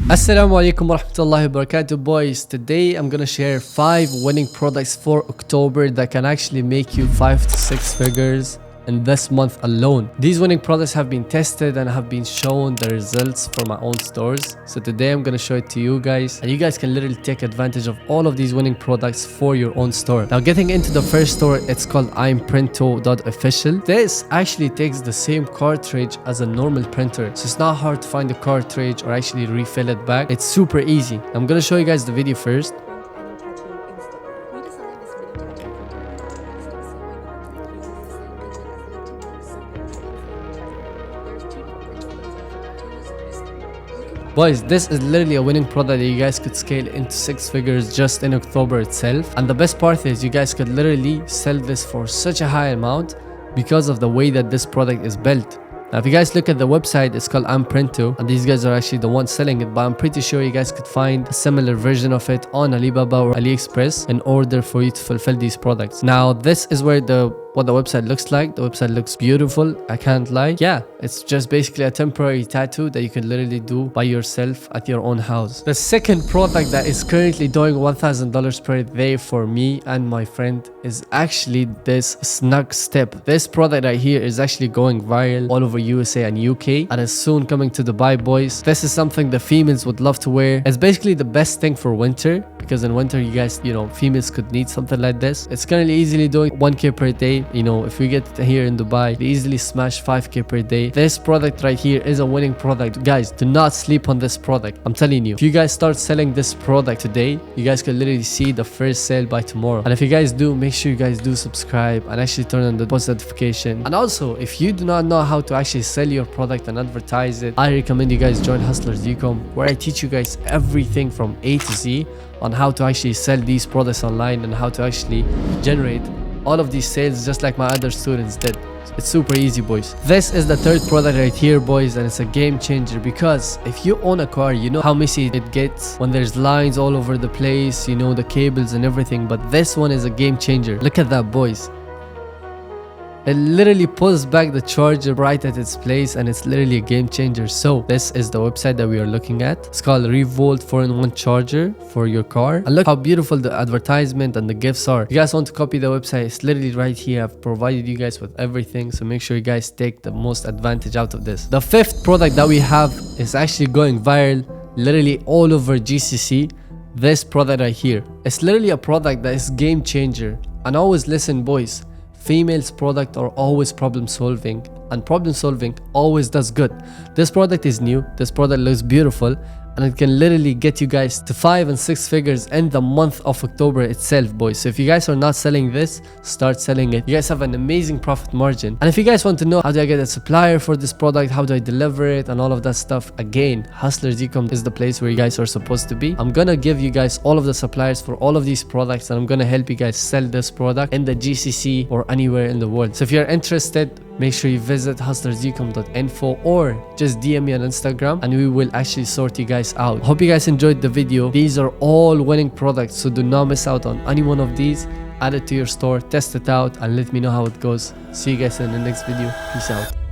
Assalamu alaikum warahmatullahi wabarakatuh, boys. Today I'm gonna share 5 winning products for October that can actually make you 5 to 6 figures in this month alone. These winning products have been tested and have been shown the results for my own stores. So today I'm gonna show it to you guys, and you guys can literally take advantage of all of these winning products for your own store. Now, getting into the first store, it's called imprinto.official. This actually takes the same cartridge as a normal printer, so it's not hard to find the cartridge or actually refill it back. It's super easy. I'm gonna show you guys the video first. Boys, this is literally a winning product that you guys could scale into 6 figures just in October itself. And the best part is you guys could literally sell this for such a high amount because of the way that this product is built. Now, if you guys look at the website, it's called Imprinto, and these guys are actually the ones selling it, but I'm pretty sure you guys could find a similar version of it on Alibaba or AliExpress in order for you to fulfill these products. Now, this is where what the website looks like. The website looks beautiful, I can't lie. Yeah, it's just basically a temporary tattoo that you can literally do by yourself at your own house. The second product that is currently doing $1,000 per day for me and my friend is actually this snug step. This product right here is actually going viral all over USA and UK, and is soon coming to Dubai, boys. This is something the females would love to wear. It's basically the best thing for winter, because in winter you guys, females could need something like this. It's currently easily doing 1k per day. If we get here in Dubai, we easily smash 5k per day. This product right here is a winning product. Guys, do not sleep on this product. I'm telling you, if you guys start selling this product today, you guys can literally see the first sale by tomorrow. And if you guys do, make sure you guys do subscribe and actually turn on the post notification. And also, if you do not know how to actually sell your product and advertise it, I recommend you guys join Hustlers Ecom, where I teach you guys everything from A to Z on how to actually sell these products online and how to actually generate all of these sales just like my other students did. It's super easy, boys. This is the third product right here, boys, and it's a game changer, because if you own a car, you know how messy it gets when there's lines all over the place, the cables and everything. But this one is a game changer. Look at that, boys. It literally pulls back the charger right at its place, and it's literally a game changer. So this is the website that we are looking at. It's called Revolt 4-in-1 charger for your car. And look how beautiful the advertisement and the gifts are. If you guys want to copy the website, it's literally right here. I've provided you guys with everything, so make sure you guys take the most advantage out of this. The fifth product that we have is actually going viral literally all over GCC. This product right here. It's literally a product that is game changer. And always listen, boys. Females product are always problem solving, and problem solving always does good. This product is new, this product looks beautiful, and it can literally get you guys to 5 and 6 figures in the month of October itself, boys. So if you guys are not selling this, start selling it. You guys have an amazing profit margin. And if you guys want to know how do I get a supplier for this product, how do I deliver it, and all of that stuff, again, Hustlers Ecom is the place where you guys are supposed to be. I'm gonna give you guys all of the suppliers for all of these products, and I'm gonna help you guys sell this product in the GCC or anywhere in the world. So if you're interested, make sure you visit hustlersecom.info or just DM me on Instagram, and we will actually sort you guys out. Hope you guys enjoyed the video. These are all winning products, so do not miss out on any one of these. Add it to your store, test it out, and let me know how it goes. See you guys in the next video. Peace out.